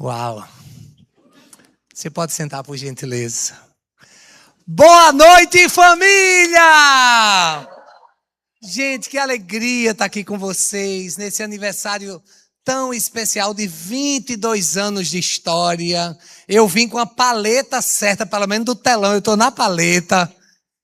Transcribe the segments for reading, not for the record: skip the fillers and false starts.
Uau! Você pode sentar, por gentileza. Boa noite, família! Gente, que alegria estar aqui com vocês nesse aniversário tão especial de 22 anos de história. Eu vim com a paleta certa, pelo menos do telão, eu estou na paleta.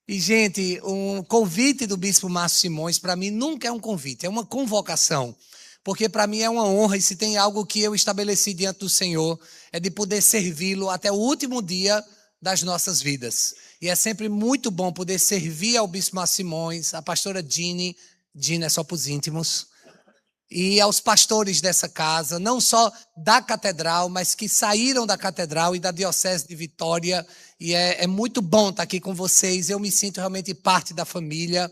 E, gente, um convite do Bispo Márcio Simões, para mim, nunca é um convite, é uma convocação. Porque para mim é uma honra, e se tem algo que eu estabeleci diante do Senhor, é de poder servi-lo até o último dia das nossas vidas. E é sempre muito bom poder servir ao Bispo Márcio Simões, a pastora Dini é só para os íntimos, e aos pastores dessa casa, não só da catedral, mas que saíram da catedral e da Diocese de Vitória. E é muito bom estar aqui com vocês, eu me sinto realmente parte da família.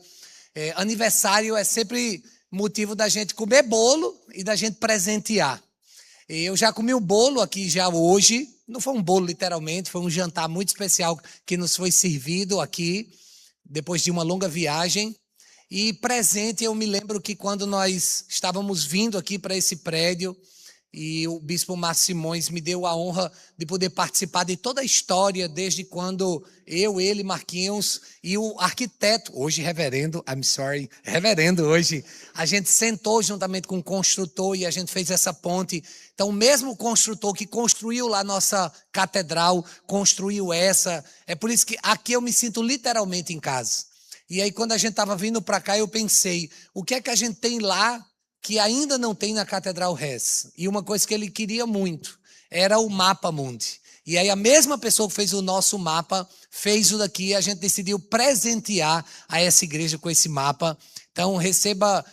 Aniversário é sempre motivo da gente comer bolo e da gente presentear. Eu já comi o bolo aqui já hoje, não foi um bolo literalmente, foi um jantar muito especial que nos foi servido aqui, depois de uma longa viagem. E presente, eu me lembro que quando nós estávamos vindo aqui para esse prédio, e o Bispo Márcio Simões me deu a honra de poder participar de toda a história, desde quando eu, ele, Marquinhos e o arquiteto, hoje reverendo hoje, a gente sentou juntamente com o construtor e a gente fez essa ponte. Então, o mesmo construtor que construiu lá a nossa catedral, construiu essa. É por isso que aqui eu me sinto literalmente em casa. E aí, quando a gente estava vindo para cá, eu pensei, o que é que a gente tem lá que ainda não tem na Catedral Res? E uma coisa que ele queria muito era o mapa mundi. E aí a mesma pessoa que fez o nosso mapa fez o daqui, e a gente decidiu presentear a essa igreja com esse mapa. Então receba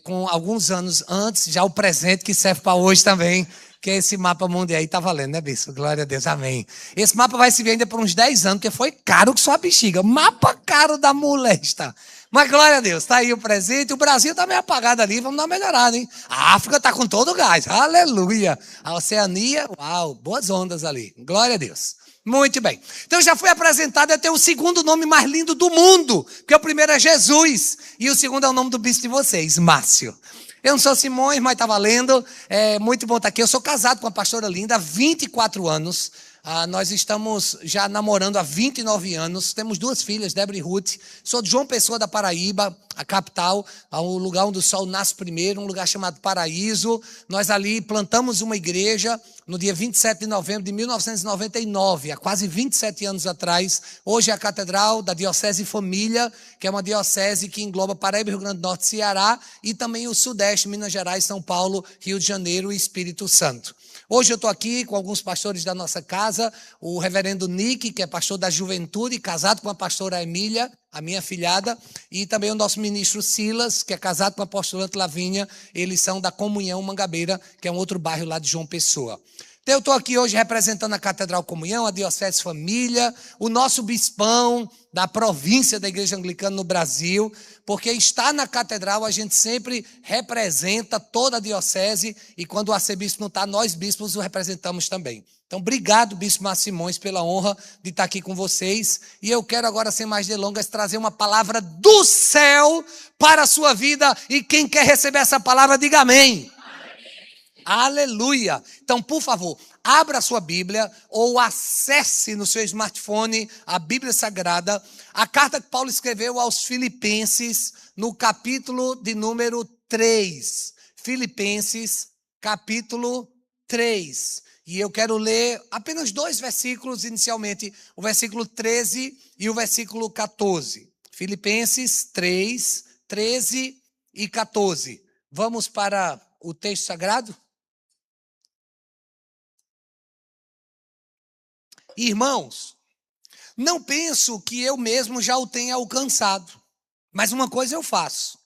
com alguns anos antes já o presente que serve para hoje também, que é esse mapa mundi aí. Tá valendo, né, bispo? Glória a Deus, amém. Esse mapa vai servir ainda por uns 10 anos, porque foi caro que só a bexiga. Mapa caro da molesta. Mas glória a Deus, tá aí o presente. O Brasil tá meio apagado ali, vamos dar uma melhorada, hein? A África tá com todo o gás, aleluia. A Oceania, uau, boas ondas ali, glória a Deus. Muito bem. Então já fui apresentado, eu tenho o segundo nome mais lindo do mundo, porque o primeiro é Jesus, e o segundo é o nome do bispo de vocês, Márcio. Eu não sou Simões, mas tá valendo, é muito bom estar aqui. Eu sou casado com uma pastora linda há 24 anos. Nós estamos já namorando há 29 anos, temos 2 filhas, Débora e Ruth. Sou de João Pessoa da Paraíba, a capital, o lugar onde o sol nasce primeiro, um lugar chamado Paraíso. Nós ali plantamos uma igreja no dia 27 de novembro de 1999, há quase 27 anos atrás. Hoje é a Catedral da Diocese Família, que é uma diocese que engloba Paraíba, Rio Grande do Norte, Ceará e também o Sudeste, Minas Gerais, São Paulo, Rio de Janeiro e Espírito Santo. Hoje eu estou aqui com alguns pastores da nossa casa, o reverendo Nick, que é pastor da juventude, casado com a pastora Emília, a minha afilhada, e também o nosso ministro Silas, que é casado com a apostolante Lavínia. Eles são da Comunhão Mangabeira, que é um outro bairro lá de João Pessoa. Então eu estou aqui hoje representando a Catedral Comunhão, a Diocese Família, o nosso bispão da província da Igreja Anglicana no Brasil, porque estar na catedral a gente sempre representa toda a diocese, e quando o arcebispo não está, nós bispos o representamos também. Então, obrigado, Bispo Márcio Simões, pela honra de estar aqui com vocês. E eu quero agora, sem mais delongas, trazer uma palavra do céu para a sua vida. E quem quer receber essa palavra, diga amém. Aleluia! Então, por favor, abra a sua Bíblia ou acesse no seu smartphone a Bíblia Sagrada, a carta que Paulo escreveu aos Filipenses, no capítulo de número 3. Filipenses, capítulo 3. E eu quero ler apenas 2 versículos inicialmente, o versículo 13 e o versículo 14. Filipenses 3, 13 e 14. Vamos para o texto sagrado? Irmãos, não penso que eu mesmo já o tenha alcançado, mas uma coisa eu faço,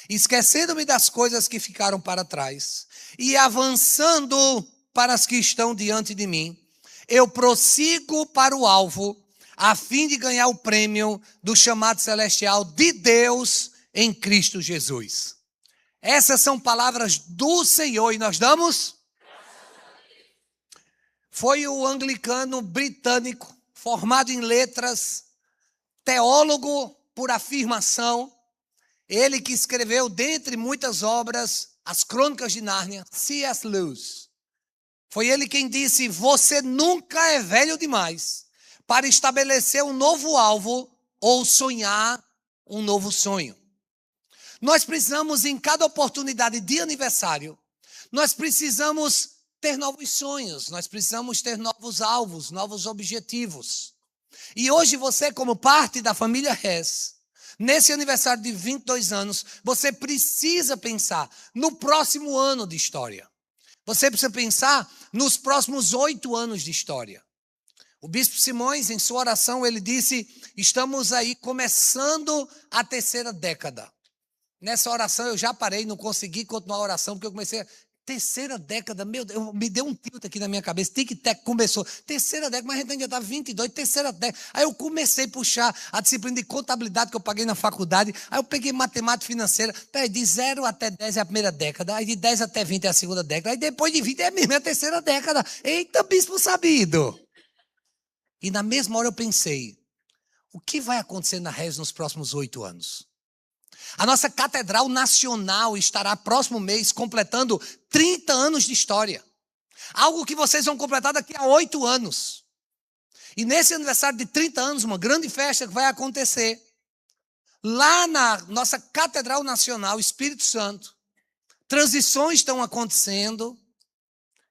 esquecendo-me das coisas que ficaram para trás e avançando para as que estão diante de mim, eu prossigo para o alvo, a fim de ganhar o prêmio do chamado celestial de Deus em Cristo Jesus. Essas são palavras do Senhor e nós damos... Foi o anglicano britânico, formado em letras, teólogo por afirmação, ele que escreveu, dentre muitas obras, as Crônicas de Nárnia, C.S. Lewis. Foi ele quem disse: você nunca é velho demais para estabelecer um novo alvo ou sonhar um novo sonho. Nós precisamos, em cada oportunidade de aniversário, nós precisamos ter novos sonhos, nós precisamos ter novos alvos, novos objetivos. E hoje você, como parte da família Rez, nesse aniversário de 22 anos, você precisa pensar no próximo ano de história. Você precisa pensar nos próximos 8 anos de história. O Bispo Simões, em sua oração, ele disse: estamos aí começando a terceira década. Nessa oração eu já parei, não consegui continuar a oração, porque eu comecei a... Terceira década, meu Deus, me deu um tilt aqui na minha cabeça. Tic-tac começou. Terceira década, mas a gente ainda está 22, terceira década. Aí eu comecei a puxar a disciplina de contabilidade que eu paguei na faculdade. Aí eu peguei matemática financeira. Peraí, de 0 até 10 é a primeira década. Aí de 10 até 20 é a segunda década. Aí depois de 20 é mesmo a terceira década. Eita, bispo sabido. E na mesma hora eu pensei: o que vai acontecer na Rez nos próximos 8 anos? A nossa Catedral Nacional estará próximo mês completando 30 anos de história. Algo que vocês vão completar daqui a 8 anos. E nesse aniversário de 30 anos, uma grande festa que vai acontecer lá na nossa Catedral Nacional, Espírito Santo. Transições estão acontecendo,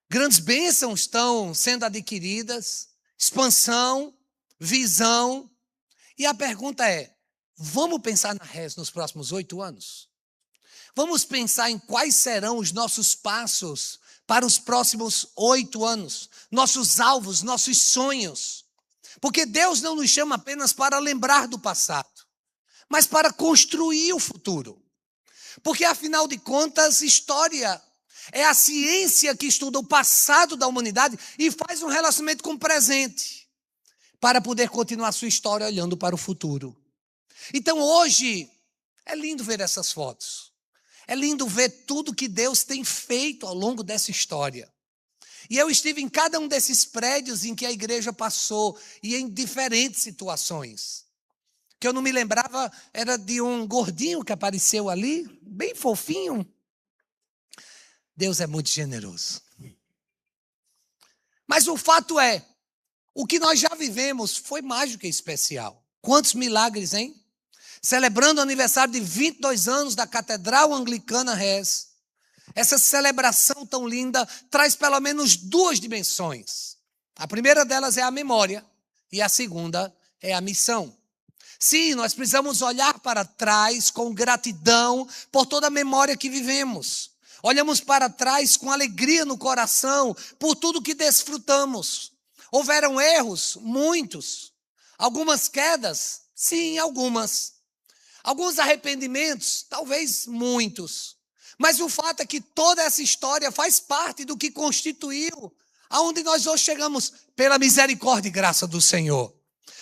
grandes bênçãos estão sendo adquiridas, expansão, visão. E a pergunta é: vamos pensar na Rez nos próximos 8 anos? Vamos pensar em quais serão os nossos passos para os próximos 8 anos, nossos alvos, nossos sonhos. Porque Deus não nos chama apenas para lembrar do passado, mas para construir o futuro. Porque, afinal de contas, história é a ciência que estuda o passado da humanidade e faz um relacionamento com o presente, para poder continuar sua história olhando para o futuro. Então hoje é lindo ver essas fotos. É lindo ver tudo que Deus tem feito ao longo dessa história. E eu estive em cada um desses prédios em que a igreja passou e em diferentes situações. Que eu não me lembrava era de um gordinho que apareceu ali, bem fofinho. Deus é muito generoso. Mas o fato é, o que nós já vivemos foi mais do que especial. Quantos milagres, hein? Celebrando o aniversário de 22 anos da Catedral Anglicana Rez. Essa celebração tão linda traz pelo menos 2 dimensões. A primeira delas é a memória e a segunda é a missão. Sim, nós precisamos olhar para trás com gratidão por toda a memória que vivemos. Olhamos para trás com alegria no coração por tudo que desfrutamos. Houveram erros? Muitos. Algumas quedas? Sim, algumas. Alguns arrependimentos? Talvez muitos. Mas o fato é que toda essa história faz parte do que constituiu aonde nós hoje chegamos, pela misericórdia e graça do Senhor.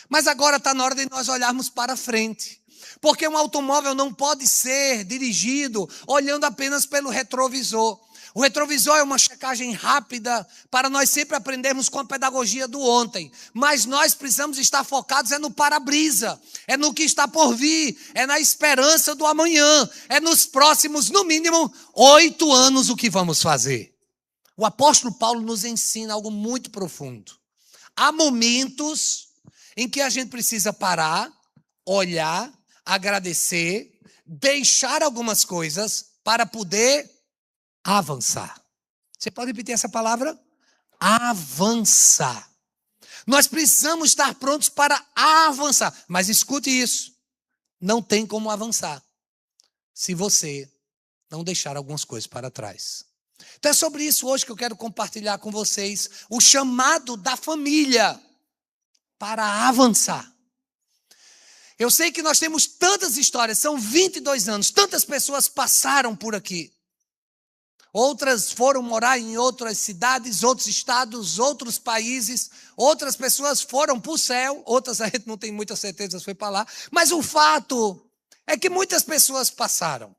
Mas agora está na hora de nós olharmos para frente. Porque um automóvel não pode ser dirigido olhando apenas pelo retrovisor. O retrovisor é uma checagem rápida para nós sempre aprendermos com a pedagogia do ontem. Mas nós precisamos estar focados no para-brisa, é no que está por vir, é na esperança do amanhã, é nos próximos, no mínimo, 8 anos o que vamos fazer. O apóstolo Paulo nos ensina algo muito profundo. Há momentos em que a gente precisa parar, olhar, agradecer, deixar algumas coisas para poder avançar. Você pode repetir essa palavra? Avançar. Nós precisamos estar prontos para avançar. Mas escute isso. Não tem como avançar se você não deixar algumas coisas para trás. Então é sobre isso hoje que eu quero compartilhar com vocês o chamado da família para avançar. Eu sei que nós temos tantas histórias, são 22 anos, tantas pessoas passaram por aqui. Outras foram morar em outras cidades, outros estados, outros países. Outras pessoas foram para o céu. Outras a gente não tem muita certeza se foi para lá. Mas o fato é que muitas pessoas passaram.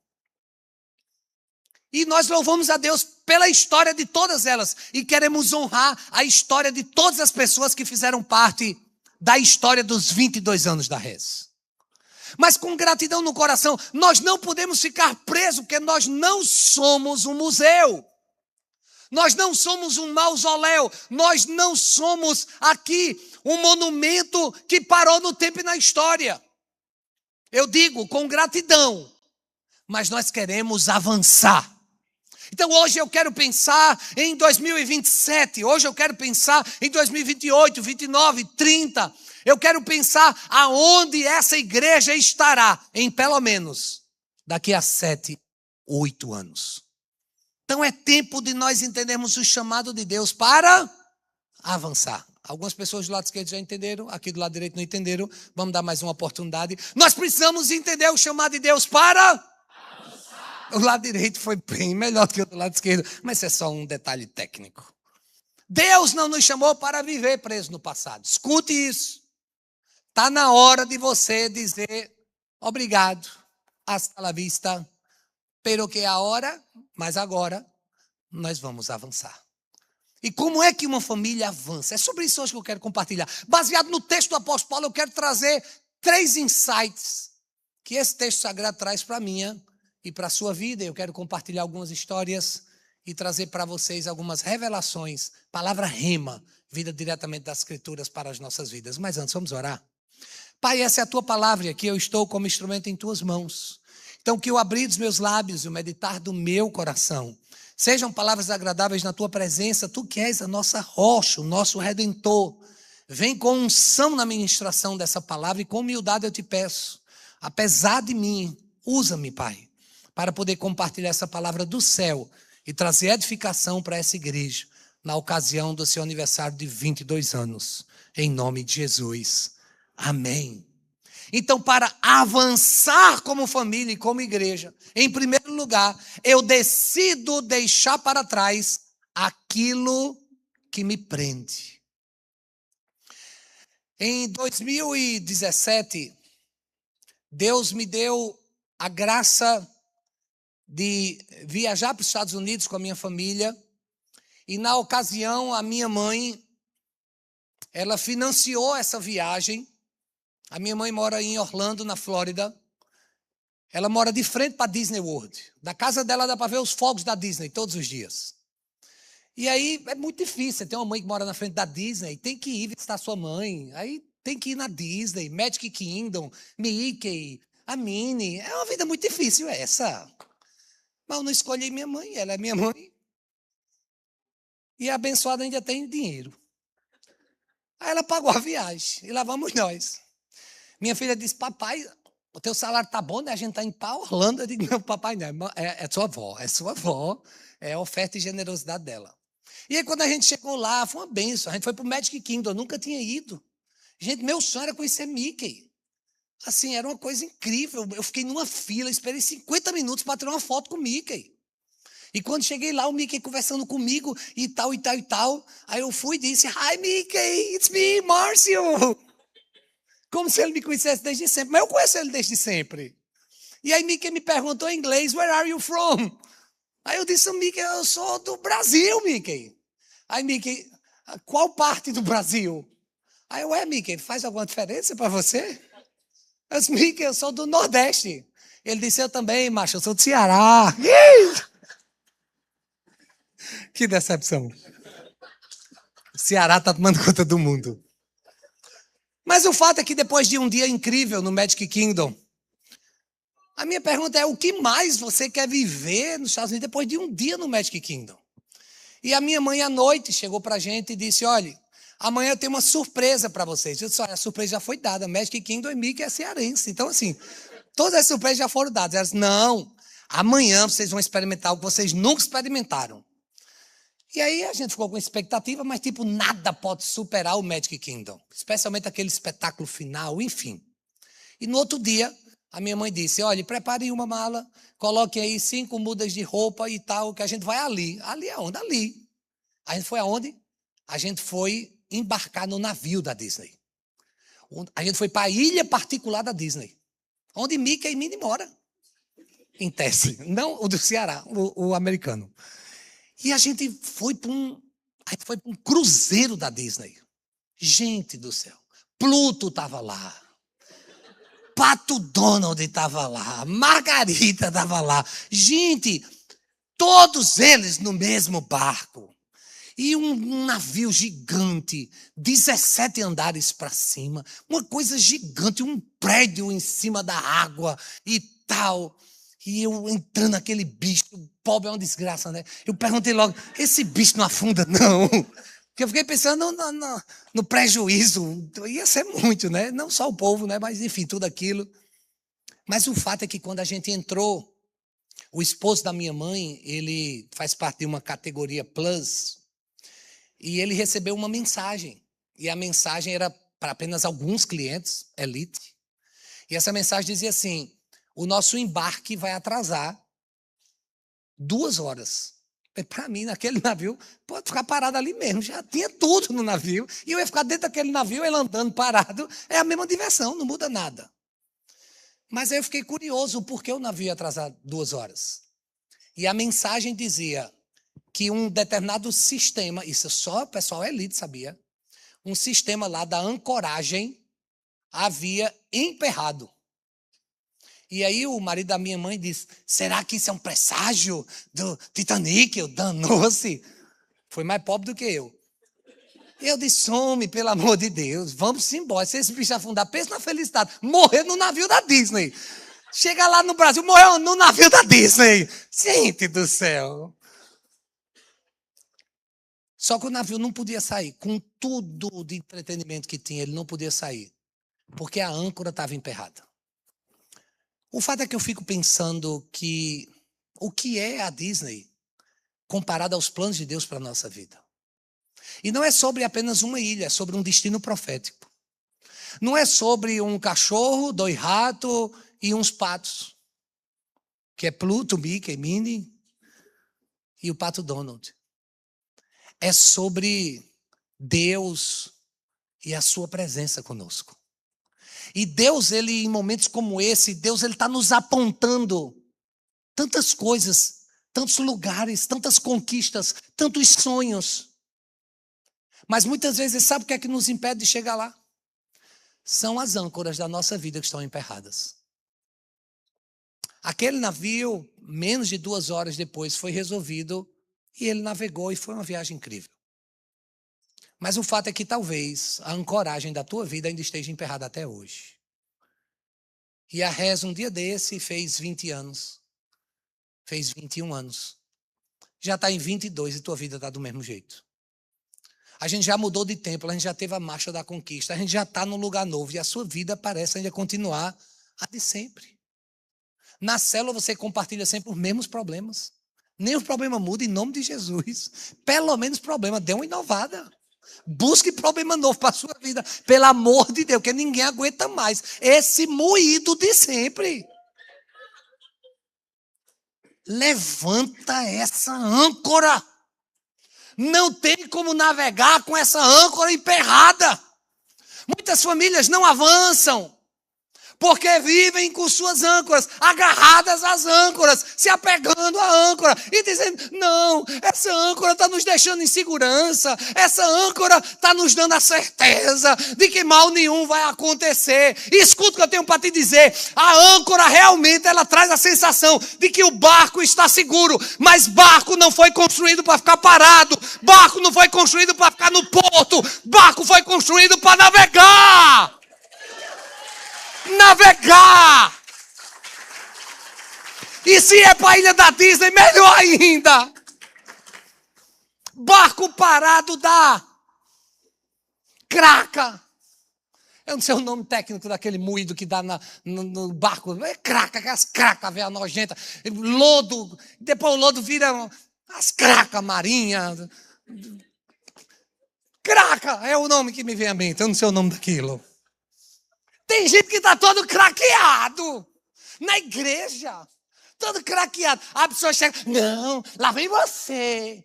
E nós louvamos a Deus pela história de todas elas. E queremos honrar a história de todas as pessoas que fizeram parte da história dos 22 anos da Rez. Mas com gratidão no coração, nós não podemos ficar presos, porque nós não somos um museu. Nós não somos um mausoléu. Nós não somos aqui um monumento que parou no tempo e na história. Eu digo com gratidão, mas nós queremos avançar. Então hoje eu quero pensar em 2027, hoje eu quero pensar em 2028, 29, 30. Eu quero pensar aonde essa igreja estará em pelo menos daqui a 7, 8 anos. Então é tempo de nós entendermos o chamado de Deus para avançar. Algumas pessoas do lado esquerdo já entenderam, aqui do lado direito não entenderam. Vamos dar mais uma oportunidade. Nós precisamos entender o chamado de Deus para... O lado direito foi bem melhor do que o do lado esquerdo, mas isso é só um detalhe técnico. Deus não nos chamou para viver preso no passado. Escute isso. Está na hora de você dizer obrigado, hasta la vista, pero que agora, mas agora, nós vamos avançar. E como é que uma família avança? É sobre isso hoje que eu quero compartilhar. Baseado no texto do apóstolo Paulo, eu quero trazer 3 insights que esse texto sagrado traz para a minha e para a sua vida. Eu quero compartilhar algumas histórias e trazer para vocês algumas revelações. Palavra rema, vida diretamente das Escrituras para as nossas vidas. Mas antes, vamos orar. Pai, essa é a tua palavra e aqui eu estou como instrumento em tuas mãos. Então, que o abrir dos meus lábios e o meditar do meu coração sejam palavras agradáveis na tua presença. Tu que és a nossa rocha, o nosso redentor. Vem com unção na ministração dessa palavra e com humildade eu te peço. Apesar de mim, usa-me, Pai, para poder compartilhar essa palavra do céu e trazer edificação para essa igreja na ocasião do seu aniversário de 22 anos. Em nome de Jesus. Amém. Então, para avançar como família e como igreja, em primeiro lugar, eu decido deixar para trás aquilo que me prende. Em 2017, Deus me deu a graça de viajar para os Estados Unidos com a minha família. E na ocasião, a minha mãe, ela financiou essa viagem. A minha mãe mora em Orlando, na Flórida. Ela mora de frente para a Disney World. Da casa dela dá para ver os fogos da Disney todos os dias. E aí é muito difícil. Você tem uma mãe que mora na frente da Disney, tem que ir visitar sua mãe. Aí tem que ir na Disney, Magic Kingdom, Mickey, a Minnie. É uma vida muito difícil essa. Mas eu não escolhi minha mãe, ela é minha mãe. E a abençoada ainda tem dinheiro. Aí ela pagou a viagem e lá vamos nós. Minha filha disse, papai, o teu salário tá bom, né? A gente está indo para Orlando. Eu digo, não, papai, não, é sua avó, é a oferta e generosidade dela. E aí quando a gente chegou lá, foi uma bênção, a gente foi para o Magic Kingdom, eu nunca tinha ido. Gente, meu sonho era conhecer Mickey. Assim, era uma coisa incrível, eu fiquei numa fila, esperei 50 minutos para tirar uma foto com o Mickey. E quando cheguei lá, o Mickey conversando comigo e tal, e tal, e tal. Aí eu fui e disse, hi Mickey, it's me, Márcio. Como se ele me conhecesse desde sempre. Mas eu conheço ele desde sempre. E aí Mickey me perguntou em inglês, where are you from? Aí eu disse, Mickey, eu sou do Brasil, Mickey. Aí Mickey, qual parte do Brasil? Aí eu, Mickey, faz alguma diferença para você? Eu disse, Mickey, eu sou do Nordeste. Ele disse, eu também, macho, eu sou do Ceará. Que decepção. O Ceará está tomando conta do mundo. Mas o fato é que depois de um dia incrível no Magic Kingdom, a minha pergunta é, o que mais você quer viver nos Estados Unidos depois de um dia no Magic Kingdom? E a minha mãe à noite chegou para a gente e disse, olha, amanhã eu tenho uma surpresa para vocês. Eu disse, olha, a surpresa já foi dada, Magic Kingdom e Mickey é cearense. Então assim, todas as surpresas já foram dadas. Ela disse, não, amanhã vocês vão experimentar o que vocês nunca experimentaram. E aí a gente ficou com expectativa, mas tipo, nada pode superar o Magic Kingdom. Especialmente aquele espetáculo final, enfim. E no outro dia, a minha mãe disse, olha, prepare uma mala, coloque aí 5 mudas de roupa e tal, que a gente vai ali. Ali aonde? Ali. A gente foi aonde? A gente foi embarcar no navio da Disney. A gente foi para a ilha particular da Disney, onde Mickey e Minnie moram. Em tese. Não o do Ceará, o americano. E a gente foi para um cruzeiro da Disney. Gente do céu. Pluto estava lá. Pato Donald estava lá. Margarita estava lá. Gente, Todos eles no mesmo barco. E um navio gigante, 17 andares para cima, uma coisa gigante, um prédio em cima da água e tal. E eu entrando naquele bicho, o pobre é uma desgraça, né? Eu perguntei logo, esse bicho não afunda, não? Porque eu fiquei pensando no prejuízo, ia ser muito, né? Não só o povo, né? Mas enfim, tudo aquilo. Mas o fato é que quando a gente entrou, o esposo da minha mãe, ele faz parte de uma categoria Plus, e ele recebeu uma mensagem. E a mensagem era para apenas alguns clientes, elite. E essa mensagem dizia assim, o nosso embarque vai atrasar 2 horas. Para mim, naquele navio, pode ficar parado ali mesmo. Já tinha tudo no navio. E eu ia ficar dentro daquele navio, ele andando parado. É a mesma diversão, não muda nada. Mas aí eu fiquei curioso, por que o navio ia atrasar 2 horas? E a mensagem dizia que um determinado sistema, isso só o pessoal elite sabia, um sistema lá da ancoragem havia emperrado. E aí o marido da minha mãe disse, será que isso é um presságio do Titanic? Danou-se. Foi mais pobre do que eu. Eu disse, homem, pelo amor de Deus, vamos embora. Se esse bicho afundar, pensa na felicidade. Morrer no navio da Disney. Chega lá no Brasil, morreu no navio da Disney. Gente do céu. Só que o navio não podia sair. Com tudo de entretenimento que tinha, ele não podia sair. Porque a âncora estava emperrada. O fato é que eu fico pensando que o que é a Disney comparado aos planos de Deus para a nossa vida? E não é sobre apenas uma ilha, é sobre um destino profético. Não é sobre um cachorro, 2 ratos e uns patos. Que é Pluto, Mickey, Minnie e o pato Donald. É sobre Deus e a sua presença conosco. E Deus, ele, em momentos como esse, Deus ele está nos apontando tantas coisas, tantos lugares, tantas conquistas, tantos sonhos. Mas muitas vezes, sabe o que é que nos impede de chegar lá? São as âncoras da nossa vida que estão emperradas. Aquele navio, menos de 2 horas depois, foi resolvido e ele navegou e foi uma viagem incrível. Mas o fato é que talvez a ancoragem da tua vida ainda esteja emperrada até hoje. E a Reza um dia desse fez 20 anos. Fez 21 anos. Já está em 22 e tua vida está do mesmo jeito. A gente já mudou de templo, a gente já teve a marcha da conquista, a gente já está num lugar novo e a sua vida parece ainda continuar a de sempre. Na célula você compartilha sempre os mesmos problemas. Nem o problema muda em nome de Jesus. Pelo menos o problema dê uma inovada. Busque problema novo para a sua vida. Pelo amor de Deus, porque ninguém aguenta mais esse moído de sempre. Levanta essa âncora. Não tem como navegar com essa âncora emperrada. Muitas famílias não avançam porque vivem com suas âncoras, agarradas às âncoras, se apegando à âncora e dizendo, não, essa âncora está nos deixando em segurança, essa âncora está nos dando a certeza de que mal nenhum vai acontecer. E escuta o que eu tenho para te dizer, a âncora realmente ela traz a sensação de que o barco está seguro, mas barco não foi construído para ficar parado, barco não foi construído para ficar no porto, barco foi construído para navegar. Navegar. E se é para a ilha da Disney, melhor ainda. Barco parado dá craca. Eu não sei o nome técnico daquele moído que dá no barco. É craca, aquelas cracas velha nojenta. Lodo. Depois o lodo vira as cracas marinhas. Craca é o nome que me vem à mente. Eu não sei o nome daquilo. Tem gente que está todo craqueado na igreja, todo craqueado. A pessoa chega, não, lá vem você.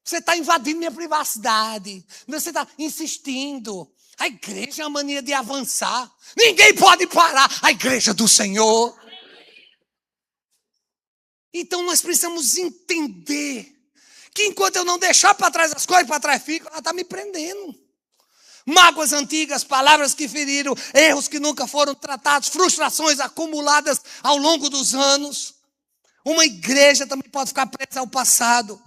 Você está invadindo minha privacidade. Você está insistindo. A igreja é uma mania de avançar. Ninguém pode parar a igreja do Senhor. Então nós precisamos entender que enquanto eu não deixar para trás as coisas, para trás fica, ela está me prendendo. Mágoas antigas, palavras que feriram, erros que nunca foram tratados, frustrações acumuladas ao longo dos anos. Uma igreja também pode ficar presa ao passado.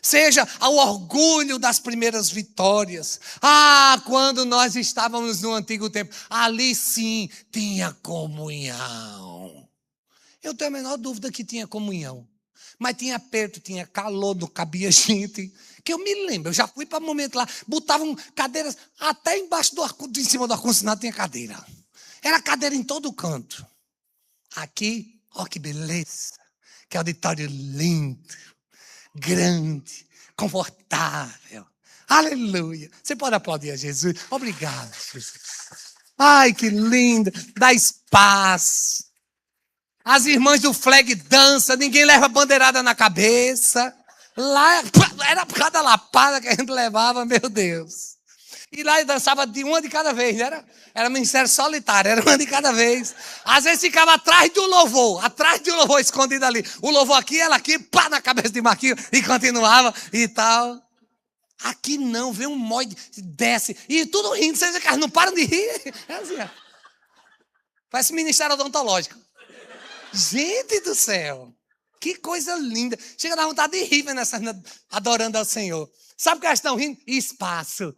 Seja ao orgulho das primeiras vitórias. Quando nós estávamos no antigo tempo, ali sim tinha comunhão. Eu tenho a menor dúvida que tinha comunhão. Mas tinha aperto, tinha calor, não cabia gente. Que eu me lembro, eu já fui para um momento lá, botavam cadeiras até embaixo em cima do ar-condicionado tinha cadeira. Era cadeira em todo canto. Aqui, ó que beleza. Que auditório lindo, grande, confortável. Aleluia. Você pode aplaudir a Jesus? Obrigado, Jesus. Ai, que lindo. Dá espaço. As irmãs do flag dançam, ninguém leva bandeirada na cabeça. Lá era cada lapada que a gente levava, meu Deus. E lá dançava de uma de cada vez, né? Era ministério solitário, era uma de cada vez. Às vezes ficava atrás do louvor escondido ali. O louvor aqui, ela aqui, pá, na cabeça de Marquinhos, e continuava e tal. Aqui não, vem um mói, desce, e tudo rindo, vocês não param de rir. É assim, ó. Parece ministério odontológico. Gente do céu, que coisa linda. Chega a dar vontade de rir nessa, adorando ao Senhor. Sabe o que elas estão rindo? Espaço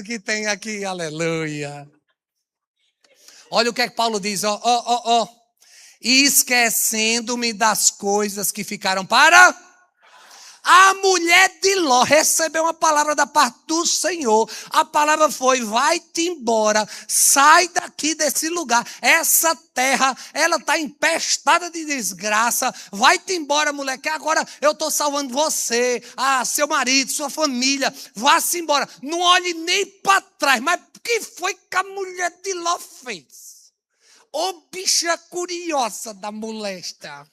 que tem aqui, aleluia. Olha o que é que Paulo diz, ó. Esquecendo-me das coisas que ficaram para... A mulher de Ló recebeu uma palavra da parte do Senhor. A palavra foi, vai-te embora, sai daqui desse lugar. Essa terra, ela está empestada de desgraça. Vai-te embora, mulher, que agora eu estou salvando você, seu marido, sua família. Vá-se embora. Não olhe nem para trás. Mas o que foi que a mulher de Ló fez? Ô bicha curiosa da molesta.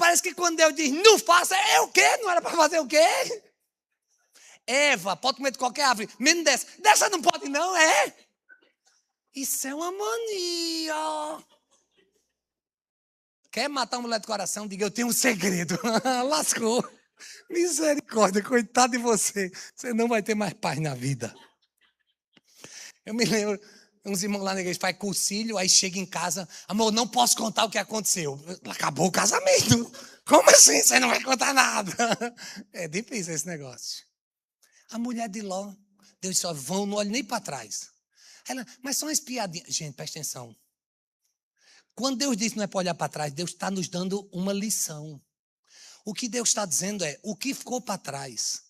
Parece que quando Deus diz, não faça, é o quê? Não era para fazer o quê? Eva, pode comer de qualquer árvore, menos dessa. Dessa não pode não, é? Isso é uma mania. Quer matar uma mulher de coração? Diga, eu tenho um segredo. Lascou. Misericórdia, coitado de você. Você não vai ter mais paz na vida. Eu me lembro... Uns irmãos lá na igreja fazem cursilho, aí chega em casa, amor, não posso contar o que aconteceu. Acabou o casamento. Como assim? Você não vai contar nada? É difícil esse negócio. A mulher de Ló, Deus disse, vão, não olhe nem para trás. Ela, mas são umas piadinhas. Gente, presta atenção. Quando Deus diz não é para olhar para trás, Deus está nos dando uma lição. O que Deus está dizendo é, o que ficou para trás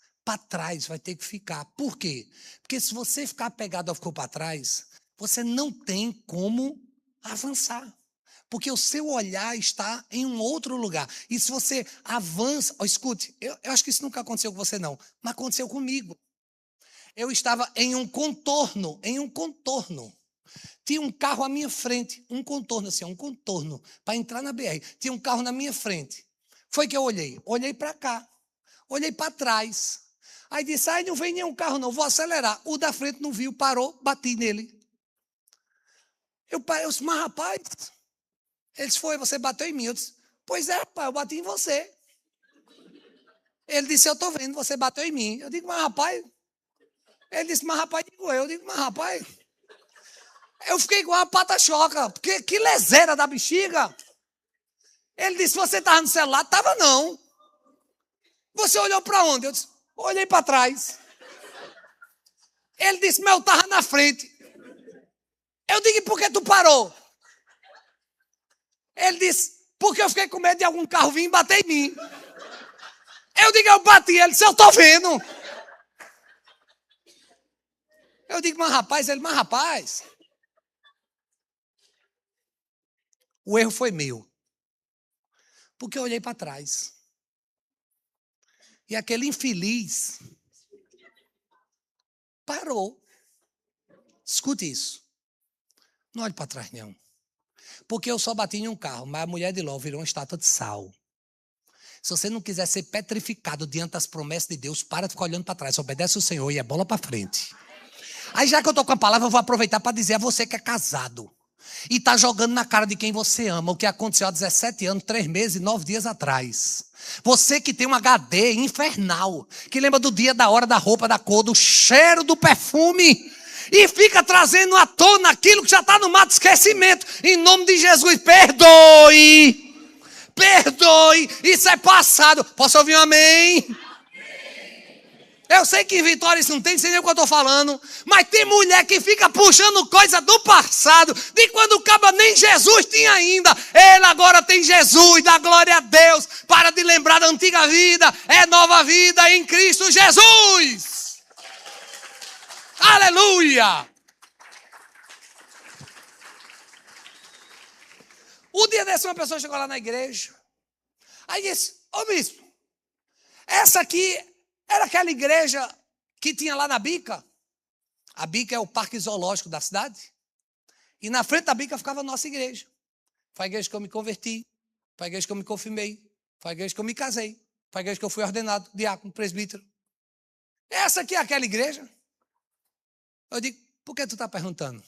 vai ter que ficar. Por quê? Porque se você ficar apegado ao que ficou para trás, você não tem como avançar. Porque o seu olhar está em um outro lugar. E se você avança... escute, eu acho que isso nunca aconteceu com você não. Mas aconteceu comigo. Eu estava em um contorno. Tinha um carro à minha frente. Um contorno. Para entrar na BR. Tinha um carro na minha frente. Foi que eu olhei. Olhei para cá. Olhei para trás. Aí disse, não vem nenhum carro não, vou acelerar. O da frente não viu, parou, bati nele. Eu disse, mas rapaz, ele disse, você bateu em mim. Eu disse, pois é, rapaz, eu bati em você. Ele disse, eu estou vendo, você bateu em mim. Eu digo, mas rapaz. Ele disse, mas rapaz, digo eu. Eu digo, mas rapaz. Eu fiquei igual uma pata-choca, porque que leseira da bexiga. Ele disse, você estava no celular? Estava não. Você olhou para onde? Eu disse, olhei para trás. Ele disse, mas eu estava na frente. Eu digo, e por que tu parou? Ele disse, porque eu fiquei com medo de algum carro vir e bater em mim. Eu digo, eu bati. Ele disse, eu estou vendo. Eu digo, mas rapaz. O erro foi meu. Porque eu olhei para trás. E aquele infeliz parou. Escute isso. Não olhe para trás, não. Porque eu só bati em um carro, mas a mulher de Ló virou uma estátua de sal. Se você não quiser ser petrificado diante das promessas de Deus, para de ficar olhando para trás. Obedece o Senhor e é bola para frente. Aí já que eu estou com a palavra, eu vou aproveitar para dizer a você que é casado. E está jogando na cara de quem você ama o que aconteceu há 17 anos, 3 meses e 9 dias atrás. Você que tem um HD infernal, que lembra do dia, da hora, da roupa, da cor, do cheiro do perfume. e fica trazendo à tona aquilo que já está no mato de esquecimento. Em nome de Jesus, perdoe. Perdoe, isso é passado. Posso ouvir um amém? Eu sei que em Vitória isso não tem, sei nem o que eu estou falando. Mas tem mulher que fica puxando coisa do passado, de quando o caba nem Jesus tinha ainda. Ele agora tem Jesus, dá glória a Deus. Para de lembrar da antiga vida, é nova vida em Cristo Jesus. Aleluia! O dia desse uma pessoa chegou lá na igreja. Aí disse, ô bispo, essa aqui era aquela igreja que tinha lá na Bica. A Bica é o parque zoológico da cidade. E na frente da Bica ficava a nossa igreja. Foi a igreja que eu me converti. Foi a igreja que eu me confirmei. Foi a igreja que eu me casei. Foi a igreja que eu fui ordenado diácono, presbítero. Essa aqui é aquela igreja? Eu digo, por que tu está perguntando?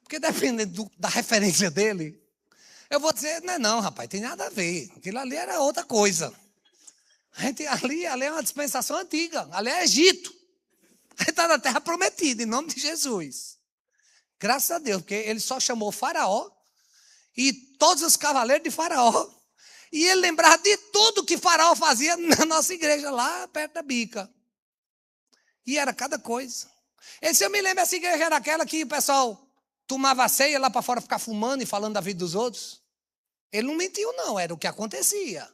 Porque dependendo da referência dele, eu vou dizer, não, rapaz, tem nada a ver. Aquilo ali era outra coisa. Ali é uma dispensação antiga. Ali é Egito. Ele está na terra prometida, em nome de Jesus. Graças a Deus, porque ele só chamou Faraó e todos os cavaleiros de Faraó. E ele lembrava de tudo que Faraó fazia na nossa igreja, lá perto da Bica. E era cada coisa. E se eu me lembro, essa igreja era aquela que o pessoal tomava a ceia lá para fora, ficar fumando e falando da vida dos outros. Ele não mentiu, não. Era o que acontecia.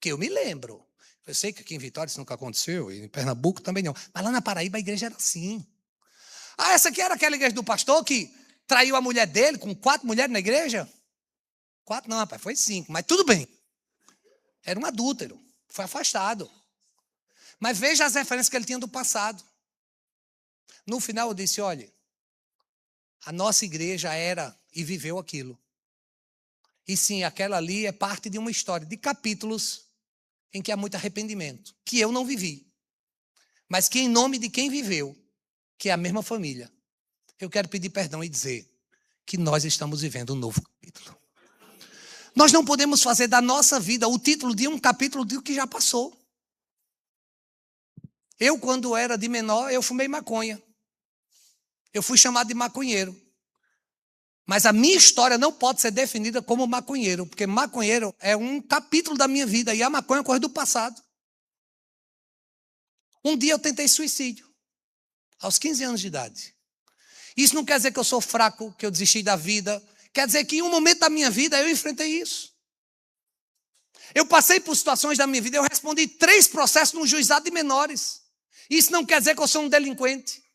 Que eu me lembro. Eu sei que aqui em Vitória isso nunca aconteceu, e em Pernambuco também não. Mas lá na Paraíba a igreja era assim. Ah, essa aqui era aquela igreja do pastor que traiu a mulher dele com 4 mulheres na igreja? 4 não, rapaz, foi 5, mas tudo bem. Era um adúltero, foi afastado. Mas veja as referências que ele tinha do passado. No final eu disse, olha, a nossa igreja era e viveu aquilo. E sim, aquela ali é parte de uma história, de capítulos em que há muito arrependimento, que eu não vivi, mas que em nome de quem viveu, que é a mesma família, eu quero pedir perdão e dizer que nós estamos vivendo um novo capítulo. Nós não podemos fazer da nossa vida o título de um capítulo do que já passou. Eu, quando era de menor, eu fumei maconha. Eu fui chamado de maconheiro. Mas a minha história não pode ser definida como maconheiro, porque maconheiro é um capítulo da minha vida e a maconha é coisa do passado. Um dia eu tentei suicídio, aos 15 anos de idade. Isso não quer dizer que eu sou fraco, que eu desisti da vida. Quer dizer que em um momento da minha vida eu enfrentei isso. Eu passei por situações da minha vida, eu respondi 3 processos no juizado de menores. Isso não quer dizer que eu sou um delinquente.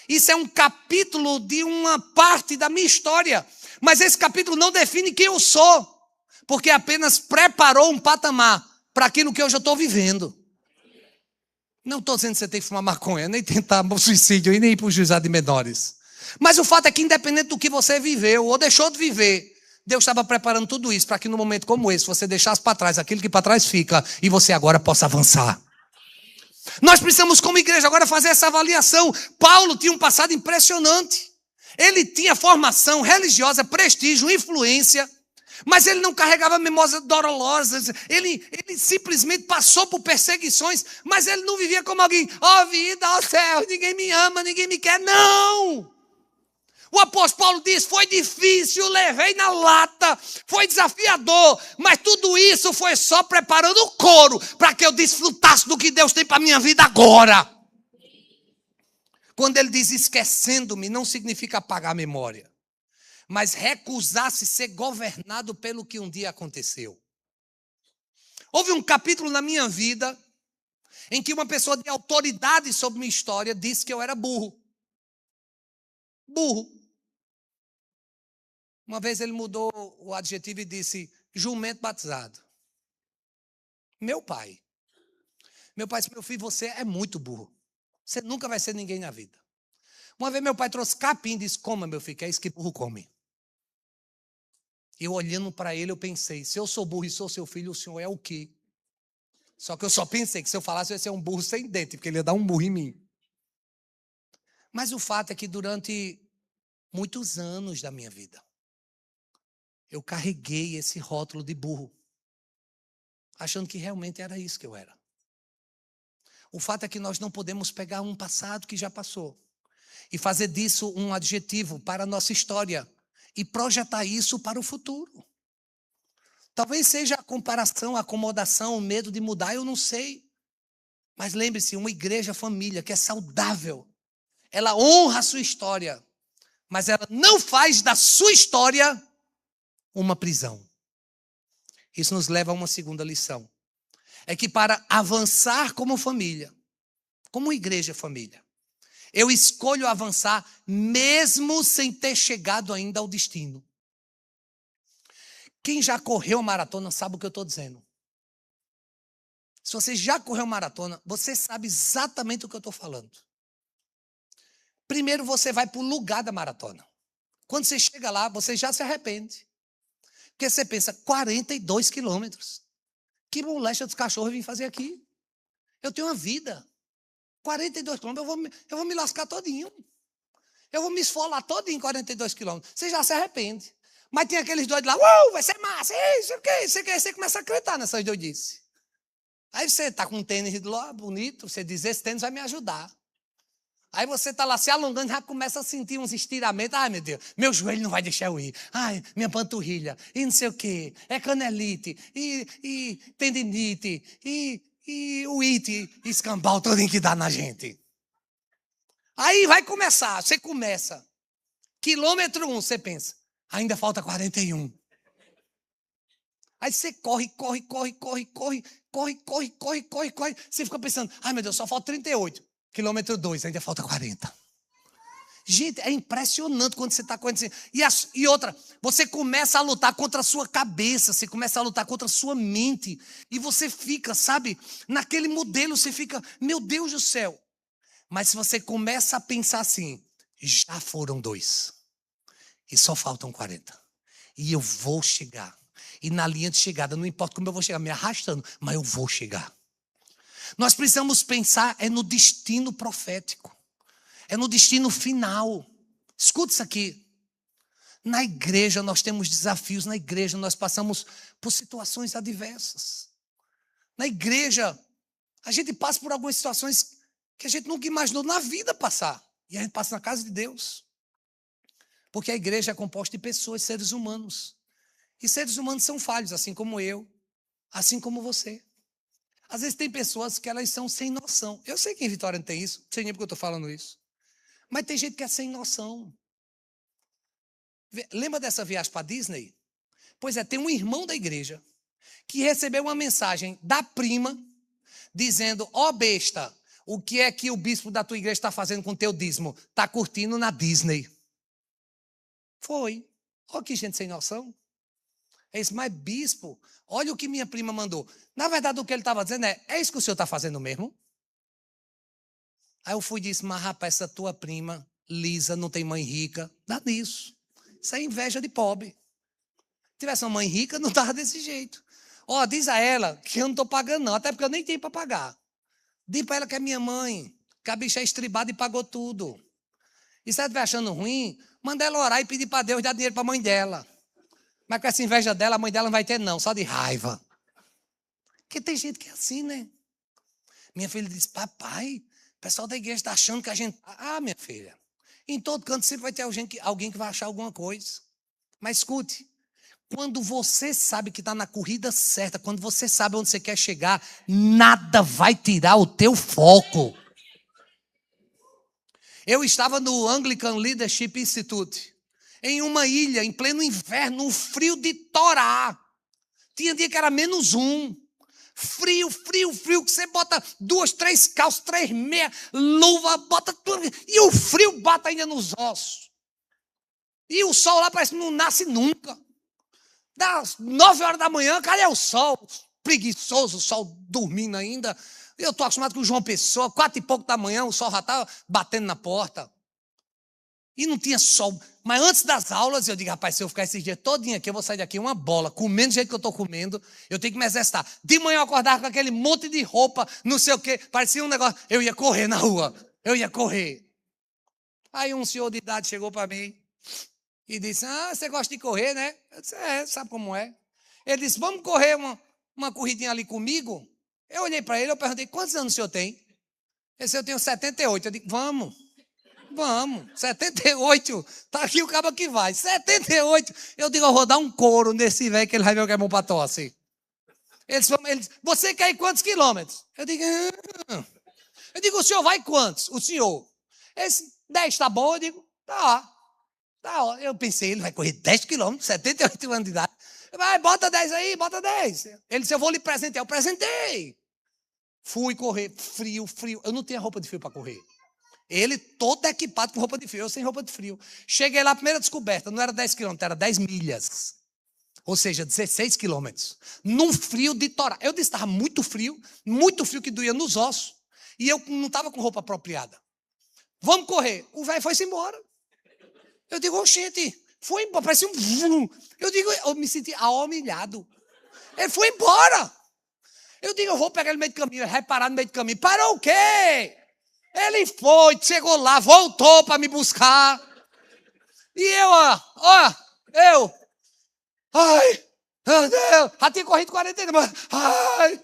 Isso é um capítulo de uma parte da minha história. Mas esse capítulo não define quem eu sou. Porque apenas preparou um patamar para aquilo que hoje eu estou vivendo. Não estou dizendo que você tem que fumar maconha, nem tentar suicídio, e nem ir para o juizado de menores. Mas o fato é que independente do que você viveu ou deixou de viver, Deus estava preparando tudo isso para que num momento como esse, você deixasse para trás aquilo que para trás fica e você agora possa avançar. Nós precisamos, como igreja, agora fazer essa avaliação. Paulo tinha um passado impressionante. Ele tinha formação religiosa, prestígio, influência, mas ele não carregava memórias dolorosas. Ele simplesmente passou por perseguições, mas ele não vivia como alguém, ó vida, ó céu, ninguém me ama, ninguém me quer. Não! O apóstolo Paulo diz, foi difícil, levei na lata, foi desafiador, mas tudo isso foi só preparando o couro para que eu desfrutasse do que Deus tem para a minha vida agora. Quando ele diz esquecendo-me, não significa apagar a memória, mas recusar-se ser governado pelo que um dia aconteceu. Houve um capítulo na minha vida em que uma pessoa de autoridade sobre minha história disse que eu era burro. Burro. Uma vez ele mudou o adjetivo e disse, jumento batizado. Meu pai disse, meu filho, você é muito burro. Você nunca vai ser ninguém na vida. Uma vez meu pai trouxe capim e disse, coma meu filho, que é isso que burro come. Eu olhando para ele, eu pensei, se eu sou burro e sou seu filho, o senhor é o quê? Só que eu só pensei que se eu falasse, eu ia ser um burro sem dente, porque ele ia dar um burro em mim. Mas o fato é que durante muitos anos da minha vida, eu carreguei esse rótulo de burro, achando que realmente era isso que eu era. O fato é que nós não podemos pegar um passado que já passou e fazer disso um adjetivo para a nossa história e projetar isso para o futuro. Talvez seja a comparação, a acomodação, o medo de mudar, eu não sei. Mas lembre-se, uma igreja família que é saudável, ela honra a sua história, mas ela não faz da sua história uma prisão. Isso nos leva a uma segunda lição. É que para avançar como família, como igreja família, eu escolho avançar mesmo sem ter chegado ainda ao destino. Quem já correu maratona sabe o que eu estou dizendo. Se você já correu maratona, você sabe exatamente o que eu estou falando. Primeiro você vai para o lugar da maratona. Quando você chega lá, você já se arrepende. Porque você pensa, 42 quilômetros. Que moléstia dos cachorros eu vim fazer aqui? Eu tenho uma vida. 42 quilômetros, eu vou me lascar todinho. Eu vou me esfolar todinho em 42 quilômetros. Você já se arrepende. Mas tem aqueles doidos lá, vai ser massa, isso, o quê? Você começa a acreditar nessas doidices. Aí você está com um tênis lá bonito, você diz, esse tênis vai me ajudar. Aí você está lá se alongando, já começa a sentir uns estiramentos. Ai, meu Deus, meu joelho não vai deixar eu ir. Ai, minha panturrilha, e não sei o quê. É canelite, e tendinite, e o ite, escambau todinho que dá na gente. Aí vai começar, você começa. Quilômetro 1, você pensa, ainda falta 41. Aí você corre. Você fica pensando, ai meu Deus, só falta 38. Quilômetro 2, ainda falta 40. Gente, é impressionante quando você está correndo assim. E outra, você começa a lutar contra a sua cabeça, você começa a lutar contra a sua mente. E você fica, sabe, naquele modelo, você fica, meu Deus do céu. Mas se você começa a pensar assim, já foram 2. E só faltam 40. E eu vou chegar. E na linha de chegada, não importa como eu vou chegar, me arrastando, mas eu vou chegar. Nós precisamos pensar no destino profético. É no destino final. Escuta isso aqui. Na igreja nós temos desafios, na igreja nós passamos por situações adversas. Na igreja a gente passa por algumas situações que a gente nunca imaginou na vida passar. E a gente passa na casa de Deus. Porque a igreja é composta de pessoas, seres humanos. E seres humanos são falhos, assim como eu, assim como você. Às vezes tem pessoas que elas são sem noção. Eu sei que em Vitória não tem isso, não sei nem porque eu estou falando isso. Mas tem gente que é sem noção. Lembra dessa viagem para Disney? Pois é, tem um irmão da igreja que recebeu uma mensagem da prima dizendo, ó besta, o que é que o bispo da tua igreja está fazendo com o teu dízimo? Está curtindo na Disney. Foi. Olha que gente sem noção. É isso, mas bispo, olha o que minha prima mandou. Na verdade, o que ele estava dizendo é isso que o senhor está fazendo mesmo? Aí eu fui e disse, mas rapaz, essa tua prima, Lisa, não tem mãe rica. Dá nisso. Isso é inveja de pobre. Se tivesse uma mãe rica, não estava desse jeito. Ó, diz a ela que eu não estou pagando não, até porque eu nem tenho para pagar. Diz para ela que é minha mãe, que a bicha é estribada e pagou tudo. E se ela estiver achando ruim, manda ela orar e pedir para Deus dar dinheiro para a mãe dela. Mas com essa inveja dela, a mãe dela não vai ter não, só de raiva. Porque tem gente que é assim, né? Minha filha disse, papai, o pessoal da igreja está achando que a gente... Ah, minha filha, em todo canto sempre vai ter alguém que vai achar alguma coisa. Mas escute, quando você sabe que está na corrida certa, quando você sabe onde você quer chegar, nada vai tirar o teu foco. Eu estava no Anglican Leadership Institute, em uma ilha, em pleno inverno, um frio de torar. Tinha dia que era -1. Frio, que você bota 2, 3 calças, 3 meias, luva, bota tudo. E o frio bate ainda nos ossos. E o sol lá parece que não nasce nunca. Das 9 horas da manhã, cadê o sol? Preguiçoso, o sol dormindo ainda. Eu estou acostumado com o João Pessoa, 4 e pouco da manhã, o sol já estava batendo na porta. E não tinha sol. Mas antes das aulas, eu digo, rapaz, se eu ficar esses dias todinho aqui, eu vou sair daqui uma bola, comendo do jeito que eu estou comendo, eu tenho que me exercitar. De manhã eu acordava com aquele monte de roupa, não sei o quê, parecia um negócio, eu ia correr na rua, eu ia correr. Aí um senhor de idade chegou para mim e disse, você gosta de correr, né? Eu disse, sabe como é? Ele disse, vamos correr uma corridinha ali comigo? Eu olhei para ele, eu perguntei, quantos anos o senhor tem? Ele disse, eu tenho 78. Eu disse, vamos. Vamos, 78, tá aqui o cabo que vai, 78. Eu digo, eu vou dar um couro nesse velho que ele vai ver o que é bom pra tosse. Eles, você quer ir quantos quilômetros? Eu digo, o senhor vai quantos? O senhor. Esse 10 tá bom? Eu digo, tá. Eu pensei, ele vai correr 10 quilômetros, 78 anos de idade. Vai, bota 10 aí, bota 10. Ele disse, eu vou lhe presentear. Eu presentei. Fui correr, frio. Eu não tinha roupa de frio para correr. Ele todo equipado com roupa de frio, eu sem roupa de frio. Cheguei lá, primeira descoberta, não era 10 quilômetros, era 10 milhas. Ou seja, 16 quilômetros. Num frio de torar. Eu disse, estava muito frio que doía nos ossos. E eu não estava com roupa apropriada. Vamos correr. O velho foi-se embora. Eu digo, oxente, foi embora, parecia um vum. Eu me senti humilhado. Ele foi embora. Eu digo, eu vou pegar ele no meio do caminho. Ele vai parar no meio do caminho. Parou o quê? Ele foi, chegou lá, voltou para me buscar. E eu, ai, meu Deus, já tinha corrido 40 mas, ai,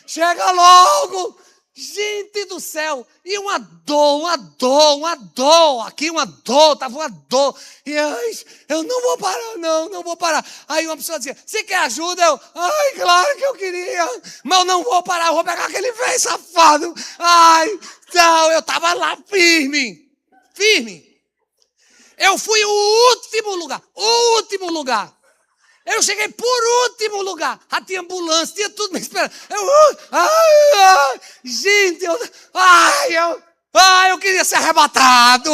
chega logo. Gente do céu, e uma dor, aqui uma dor, estava uma dor, e eu não vou parar, não vou parar. Aí uma pessoa dizia, você quer ajuda? Ai, claro que eu queria, mas eu não vou parar, eu vou pegar aquele velho safado. Não, eu estava lá firme. Eu fui o último lugar. Eu cheguei por último lugar. Já tinha ambulância, tinha tudo me esperando. Gente, eu queria ser arrebatado.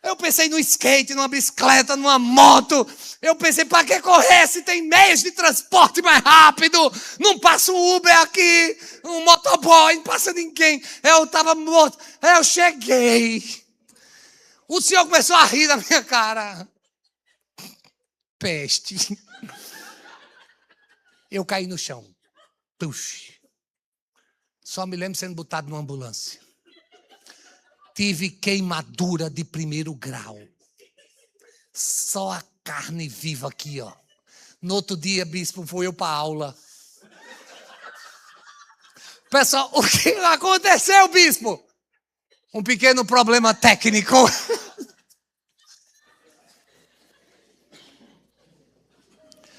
Eu pensei no skate, numa bicicleta, numa moto. Eu pensei, para que correr se tem meios de transporte mais rápido? Não passa um Uber aqui, um motoboy, não passa ninguém. Eu estava morto. Eu cheguei. O senhor começou a rir da minha cara. Peste. Eu caí no chão. Puxa. Só me lembro sendo botado numa ambulância. Tive queimadura de 1º grau. Só a carne viva aqui, ó. No outro dia, bispo, fui eu para aula. Pessoal, o que aconteceu, bispo? Um pequeno problema técnico.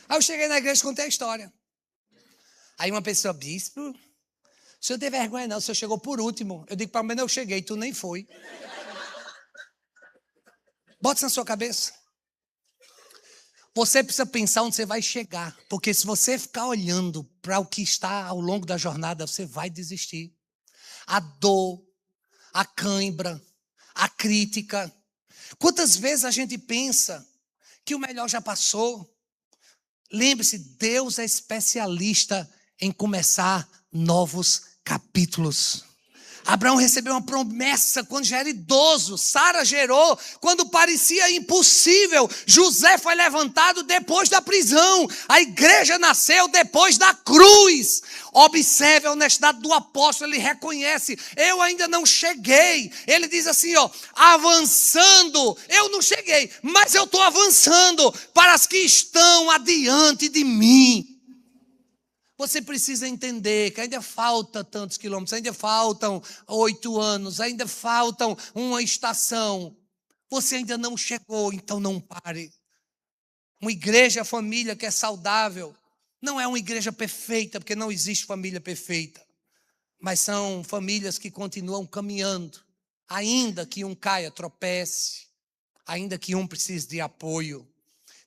Aí eu cheguei na igreja e contei a história. Aí uma pessoa, bispo, o senhor não tem vergonha não, o senhor chegou por último. Eu digo, para mim, eu cheguei, tu nem foi. Bota isso na sua cabeça. Você precisa pensar onde você vai chegar. Porque se você ficar olhando para o que está ao longo da jornada, você vai desistir. A dor, a cãibra, a crítica. Quantas vezes a gente pensa que o melhor já passou? Lembre-se, Deus é especialista em começar novos capítulos. Abraão recebeu uma promessa quando já era idoso. Sara gerou quando parecia impossível. José foi levantado depois da prisão. A igreja nasceu depois da cruz. Observe a honestidade do apóstolo. Ele reconhece, eu ainda não cheguei. Ele diz assim, avançando. Eu não cheguei, mas eu estou avançando para as que estão adiante de mim. Você precisa entender que ainda falta tantos quilômetros, ainda faltam 8 anos, ainda faltam uma estação. Você ainda não chegou, então não pare. Uma igreja, família que é saudável, não é uma igreja perfeita, porque não existe família perfeita. Mas são famílias que continuam caminhando, ainda que um caia, tropece, ainda que um precise de apoio.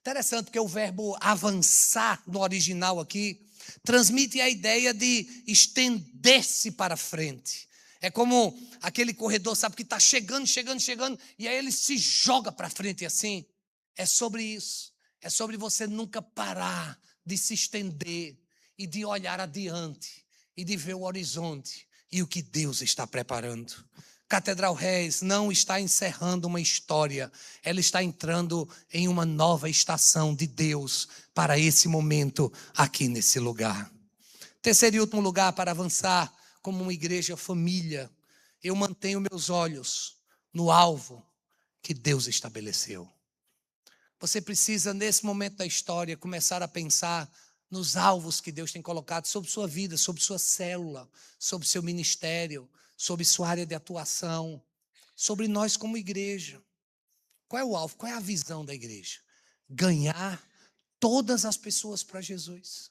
Interessante que o verbo avançar no original aqui transmite a ideia de estender-se para frente. É como aquele corredor, sabe, que está chegando, e aí ele se joga para frente assim. É sobre isso. É sobre você nunca parar de se estender e de olhar adiante e de ver o horizonte e o que Deus está preparando. Catedral Reis não está encerrando uma história, ela está entrando em uma nova estação de Deus para esse momento aqui nesse lugar. Terceiro e último lugar para avançar como uma igreja família, eu mantenho meus olhos no alvo que Deus estabeleceu. Você precisa, nesse momento da história, começar a pensar nos alvos que Deus tem colocado sobre sua vida, sobre sua célula, sobre seu ministério, sobre sua área de atuação. sobre nós como igreja. Qual é o alvo? Qual é a visão da igreja? Ganhar todas as pessoas para Jesus.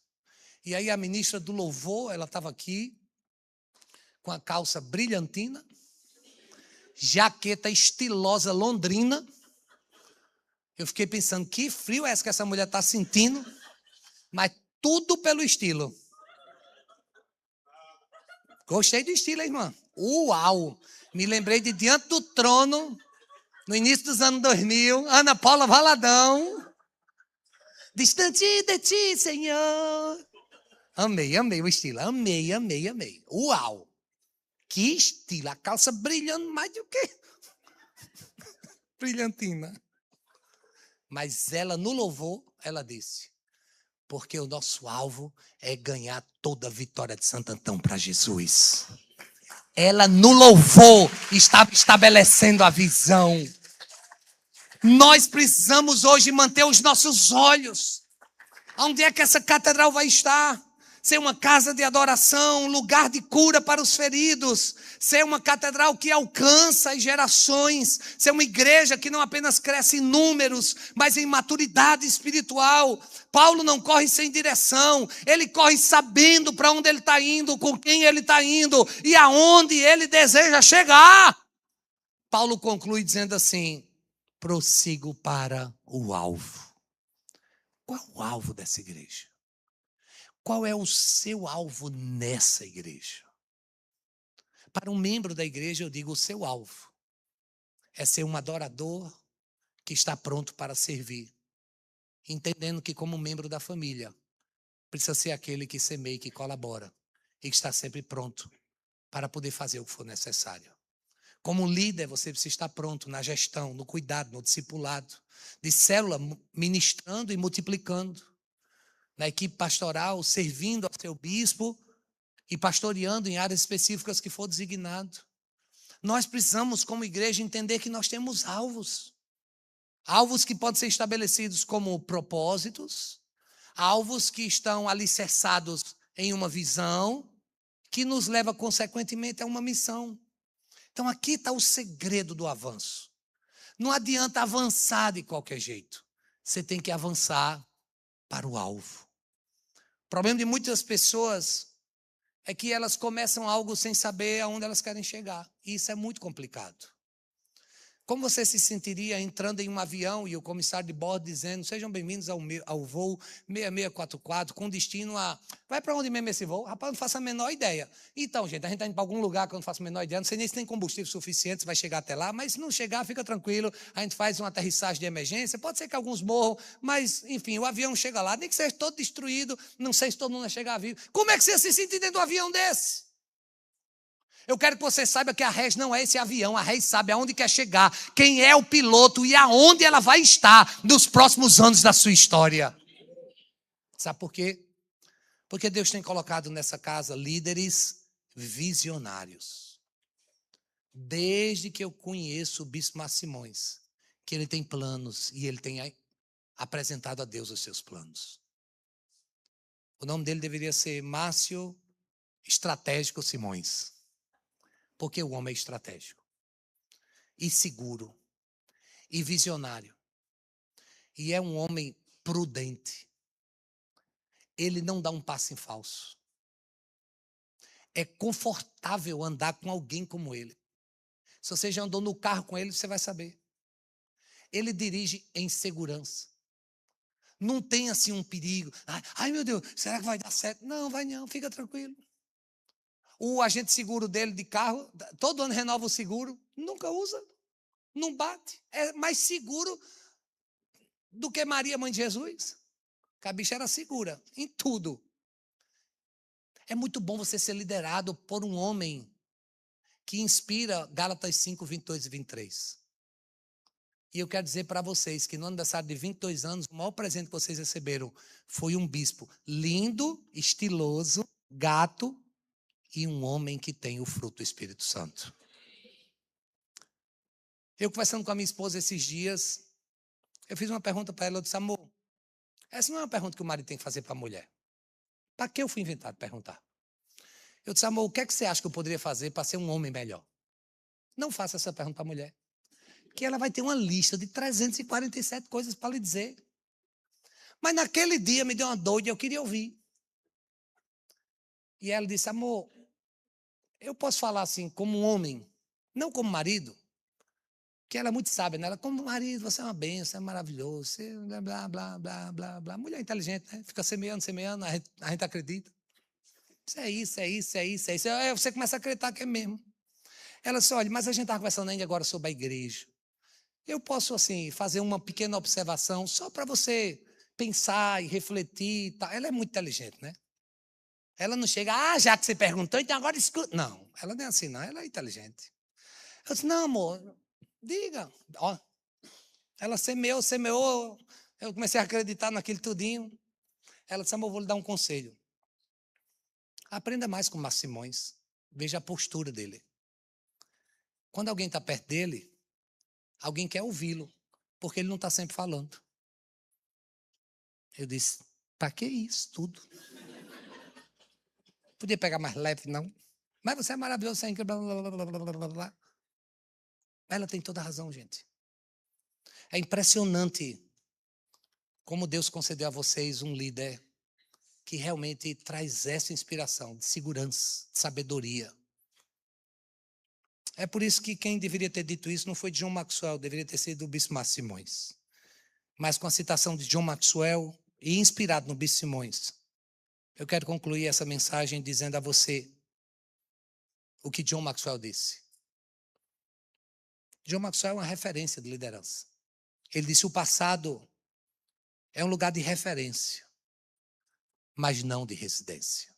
E aí a ministra do louvor, ela estava aqui com a calça brilhantina, jaqueta estilosa londrina. Eu fiquei pensando, que frio é esse que essa mulher está sentindo? Mas tudo pelo estilo. Gostei do estilo, hein, irmã? Uau! Me lembrei de Diante do Trono, no início dos anos 2000, Ana Paula Valadão. Distante de ti, Senhor. Amei o estilo. Amei. Uau! Que estilo! A calça brilhando mais do que brilhantina. Mas ela, no louvor, ela disse, porque o nosso alvo é ganhar toda a vitória de Santo Antão para Jesus. Ela, no louvor, estava estabelecendo a visão. Nós precisamos hoje manter os nossos olhos. Onde é que essa catedral vai estar? Ser uma casa de adoração, um lugar de cura para os feridos. Ser uma catedral que alcança as gerações. Ser uma igreja que não apenas cresce em números, mas em maturidade espiritual. Paulo não corre sem direção. Ele corre sabendo para onde ele está indo, com quem ele está indo e aonde ele deseja chegar. Paulo conclui dizendo assim, prossigo para o alvo. Qual é o alvo dessa igreja? Qual é o seu alvo nessa igreja? Para um membro da igreja, eu digo, o seu alvo é ser um adorador que está pronto para servir, entendendo que como membro da família, precisa ser aquele que semeia, que colabora e que está sempre pronto para poder fazer o que for necessário. Como líder, você precisa estar pronto na gestão, no cuidado, no discipulado, de célula, ministrando e multiplicando. Na equipe pastoral, servindo ao seu bispo e pastoreando em áreas específicas que for designado. Nós precisamos, como igreja, entender que nós temos alvos. Alvos que podem ser estabelecidos como propósitos, alvos que estão alicerçados em uma visão, que nos leva, consequentemente, a uma missão. Então, aqui está o segredo do avanço. Não adianta avançar de qualquer jeito. Você tem que avançar para o alvo. O problema de muitas pessoas é que elas começam algo sem saber aonde elas querem chegar. E isso é muito complicado. Como você se sentiria entrando em um avião e o comissário de bordo dizendo, sejam bem-vindos ao voo 6644, com destino a... Vai para onde mesmo esse voo? Rapaz, não faço a menor ideia. Então, gente, a gente está indo para algum lugar que eu não faço a menor ideia. Não sei nem se tem combustível suficiente, se vai chegar até lá. Mas se não chegar, fica tranquilo. A gente faz uma aterrissagem de emergência. Pode ser que alguns morram, mas, enfim, o avião chega lá. Nem que seja todo destruído, não sei se todo mundo vai chegar vivo. Como é que você se sente dentro de um avião desse? Eu quero que você saiba que a Rez não é esse avião, a Rez sabe aonde quer chegar, quem é o piloto e aonde ela vai estar nos próximos anos da sua história. Sabe por quê? Porque Deus tem colocado nessa casa líderes visionários. Desde que eu conheço o Bispo Márcio Simões, que ele tem planos e ele tem apresentado a Deus os seus planos. O nome dele deveria ser Márcio Estratégico Simões. Porque o homem é estratégico, e seguro, e visionário. E é um homem prudente. Ele não dá um passo em falso. É confortável andar com alguém como ele. Se você já andou no carro com ele, você vai saber. Ele dirige em segurança. Não tem assim um perigo. Ai meu Deus, será que vai dar certo? Não, vai não, fica tranquilo. O agente seguro dele de carro, todo ano renova o seguro, nunca usa, não bate. É mais seguro do que Maria, mãe de Jesus. Que a bicha era segura em tudo. É muito bom você ser liderado por um homem que inspira Gálatas 5, 22 e 23. E eu quero dizer para vocês que no aniversário de 22 anos, o maior presente que vocês receberam foi um bispo lindo, estiloso, gato, e um homem que tem o fruto do Espírito Santo. Eu conversando com a minha esposa esses dias, eu fiz uma pergunta para ela, eu disse, amor, essa não é uma pergunta que o marido tem que fazer para a mulher. Para que eu fui inventado perguntar? Eu disse, amor, o que é que você acha que eu poderia fazer para ser um homem melhor? Não faça essa pergunta para a mulher. Que ela vai ter uma lista de 347 coisas para lhe dizer. Mas naquele dia me deu uma doida e eu queria ouvir. E ela disse, amor, eu posso falar assim como um homem, não como marido, que ela é muito sábia, né? Ela, como marido, você é uma bênção, é maravilhoso, você blá, blá, blá, blá, blá, blá. Mulher inteligente, né? Fica semeando, a gente acredita. Isso é isso, é isso, é isso, é isso. Aí você começa a acreditar que é mesmo. Ela disse, olha, mas a gente está conversando ainda agora sobre a igreja. Eu posso, assim, fazer uma pequena observação só para você pensar e refletir e tal. Ela é muito inteligente, né? Ela não chega, já que você perguntou, então agora escuta. Não, ela não é assim, não. Ela é inteligente. Eu disse, não, amor, diga. Ó, ela semeou. Eu comecei a acreditar naquilo tudinho. Ela disse, amor, vou lhe dar um conselho. Aprenda mais com Márcio Simões. Veja a postura dele. Quando alguém está perto dele, alguém quer ouvi-lo, porque ele não está sempre falando. Eu disse, para que isso tudo? Podia pegar mais leve, não? Mas você é maravilhoso, você é incrível, blá, blá, blá, blá, blá, blá. Ela tem toda a razão, gente. É impressionante como Deus concedeu a vocês um líder que realmente traz essa inspiração de segurança, de sabedoria. É por isso que quem deveria ter dito isso não foi John Maxwell, deveria ter sido o Bispo Márcio Simões. Mas com a citação de John Maxwell e inspirado no Bispo Simões, eu quero concluir essa mensagem dizendo a você o que John Maxwell disse. John Maxwell é uma referência de liderança. Ele disse: o passado é um lugar de referência, mas não de residência.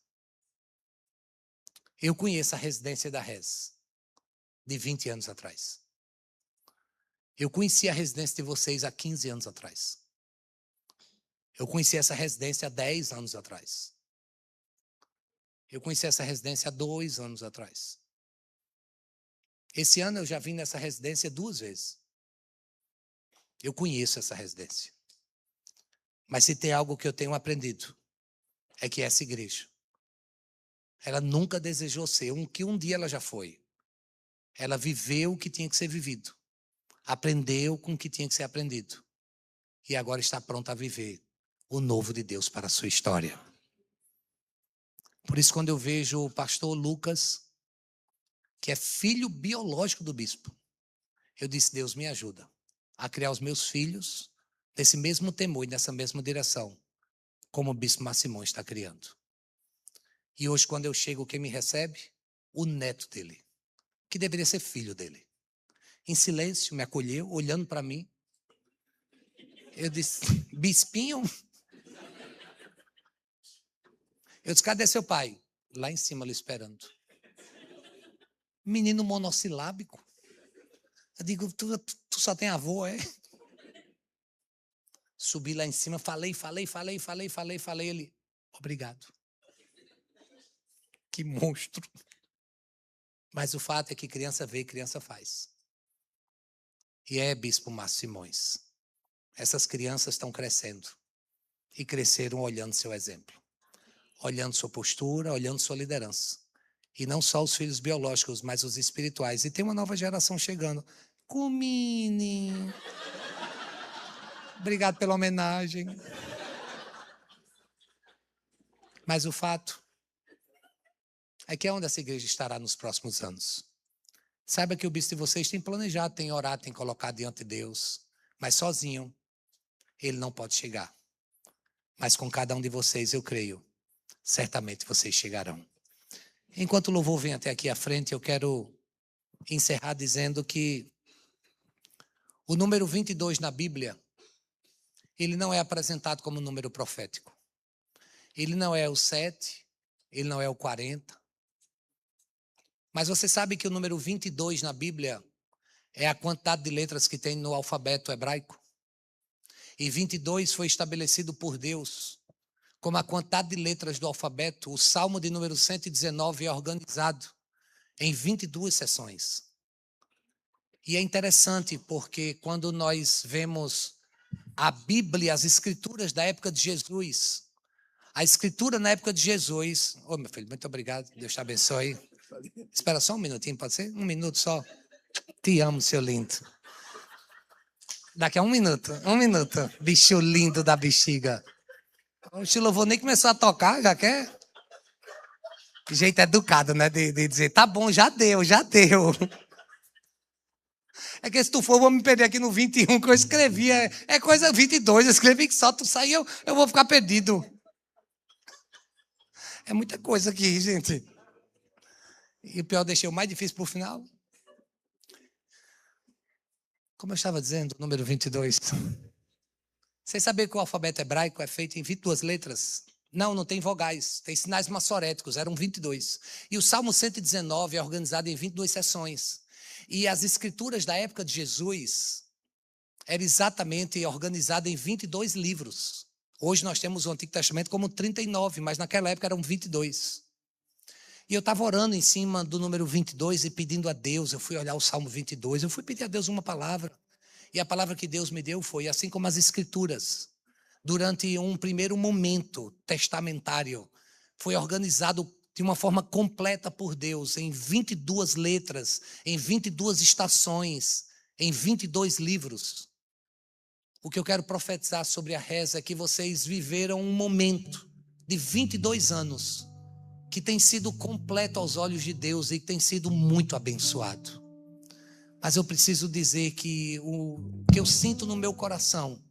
Eu conheço a residência da Res de 20 anos atrás. Eu conheci a residência de vocês há 15 anos atrás. Eu conheci essa residência há 10 anos atrás. Eu conheci essa residência há 2 anos atrás. Esse ano eu já vim nessa residência 2 vezes. Eu conheço essa residência. Mas se tem algo que eu tenho aprendido, é que essa igreja, ela nunca desejou ser o que um dia ela já foi. Ela viveu o que tinha que ser vivido. Aprendeu com o que tinha que ser aprendido. E agora está pronta a viver o novo de Deus para a sua história. Por isso, quando eu vejo o pastor Lucas, que é filho biológico do bispo, eu disse: Deus, me ajuda a criar os meus filhos nesse mesmo temor e nessa mesma direção, como o bispo Márcio Simões está criando. E hoje, quando eu chego, quem me recebe? O neto dele, que deveria ser filho dele. Em silêncio, me acolheu, olhando para mim. Eu disse: bispinho? Eu disse: cadê seu pai? Lá em cima, ali esperando. Menino monossilábico. Eu digo: tu só tem avô, é? Subi lá em cima, falei. Ele: obrigado. Que monstro. Mas o fato é que criança vê, criança faz. E é bispo Márcio Simões. Essas crianças estão crescendo. E cresceram olhando seu exemplo. Olhando sua postura, olhando sua liderança. E não só os filhos biológicos, mas os espirituais. E tem uma nova geração chegando. Comine. Obrigado pela homenagem. Mas o fato é que é onde essa igreja estará nos próximos anos. Saiba que o bispo de vocês tem planejado, tem orado, tem colocado diante de Deus. Mas sozinho, ele não pode chegar. Mas com cada um de vocês, eu creio, certamente vocês chegarão. Enquanto o louvor vem até aqui à frente, eu quero encerrar dizendo que o número 22 na Bíblia, ele não é apresentado como número profético. Ele não é o 7, ele não é o 40. Mas você sabe que o número 22 na Bíblia é a quantidade de letras que tem no alfabeto hebraico? E 22 foi estabelecido por Deus como a quantidade de letras do alfabeto. O Salmo de número 119 é organizado em 22 seções. E é interessante porque quando nós vemos a Bíblia, as escrituras da época de Jesus, a escritura na época de Jesus... Ô, meu filho, muito obrigado, Deus te abençoe. Espera só um minutinho, pode ser? Um minuto só. Te amo, seu lindo. Daqui a um minuto. Bicho lindo da bexiga. O louvor nem começou a tocar, já quer? Jeito educado, né? De dizer, tá bom, já deu. É que se tu for, eu vou me perder aqui no 21 que eu escrevi. É coisa 22, eu escrevi que só tu sair, eu vou ficar perdido. É muita coisa aqui, gente. E o pior, eu deixei o mais difícil pro final. Como eu estava dizendo, número 22. Vocês sabem que o alfabeto hebraico é feito em 22 letras? Não tem vogais, tem sinais massoréticos, eram 22. E o Salmo 119 é organizado em 22 seções. E as escrituras da época de Jesus eram exatamente organizadas em 22 livros. Hoje nós temos o Antigo Testamento como 39, mas naquela época eram 22. E eu estava orando em cima do número 22 e pedindo a Deus, eu fui olhar o Salmo 22, eu fui pedir a Deus uma palavra. E a palavra que Deus me deu foi, assim como as escrituras, durante um primeiro momento testamentário, foi organizado de uma forma completa por Deus, em 22 letras, em 22 estações, em 22 livros. O que eu quero profetizar sobre a reza é que vocês viveram um momento de 22 anos, que tem sido completo aos olhos de Deus e que tem sido muito abençoado. Mas eu preciso dizer que o que eu sinto no meu coração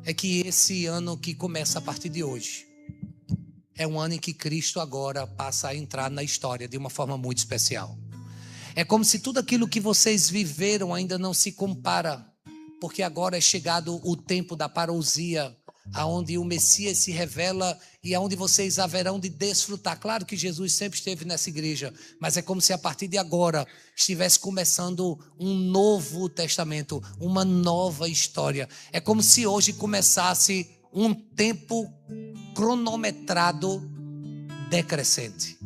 é que esse ano que começa a partir de hoje é um ano em que Cristo agora passa a entrar na história de uma forma muito especial. É como se tudo aquilo que vocês viveram ainda não se compara, porque agora é chegado o tempo da parousia, aonde o Messias se revela e aonde vocês haverão de desfrutar. Claro que Jesus sempre esteve nessa igreja, mas é como se a partir de agora estivesse começando um novo testamento, uma nova história. É como se hoje começasse um tempo cronometrado decrescente.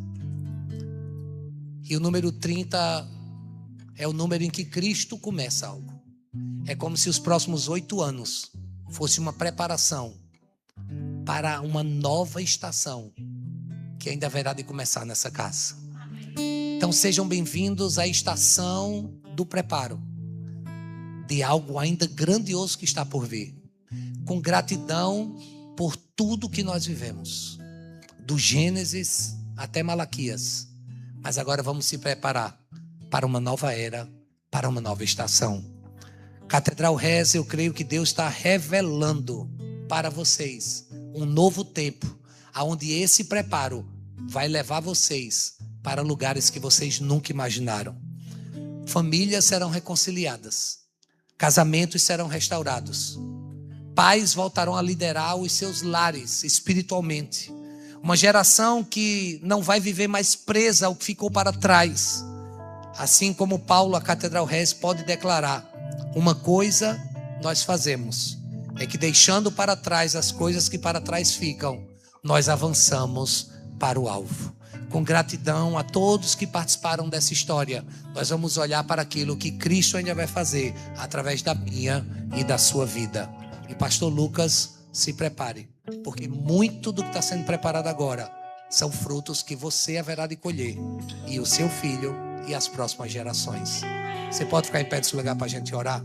E o número 30 é o número em que Cristo começa algo. É como se os próximos 8 anos fosse uma preparação para uma nova estação que ainda haverá de começar nessa casa. Então sejam bem-vindos à estação do preparo de algo ainda grandioso que está por vir. Com gratidão por tudo que nós vivemos, do Gênesis até Malaquias. Mas agora vamos se preparar para uma nova era, para uma nova estação. Catedral Reza, eu creio que Deus está revelando para vocês um novo tempo, onde esse preparo vai levar vocês para lugares que vocês nunca imaginaram. Famílias serão reconciliadas, casamentos serão restaurados, pais voltarão a liderar os seus lares espiritualmente. Uma geração que não vai viver mais presa ao que ficou para trás. Assim como Paulo, a Catedral Reza, pode declarar: uma coisa nós fazemos, é que deixando para trás as coisas que para trás ficam, nós avançamos para o alvo. Com gratidão a todos que participaram dessa história, nós vamos olhar para aquilo que Cristo ainda vai fazer através da minha e da sua vida. E pastor Lucas, se prepare, porque muito do que está sendo preparado agora são frutos que você haverá de colher, e o seu filho e as próximas gerações. Você pode ficar em pé desse lugar para a gente orar?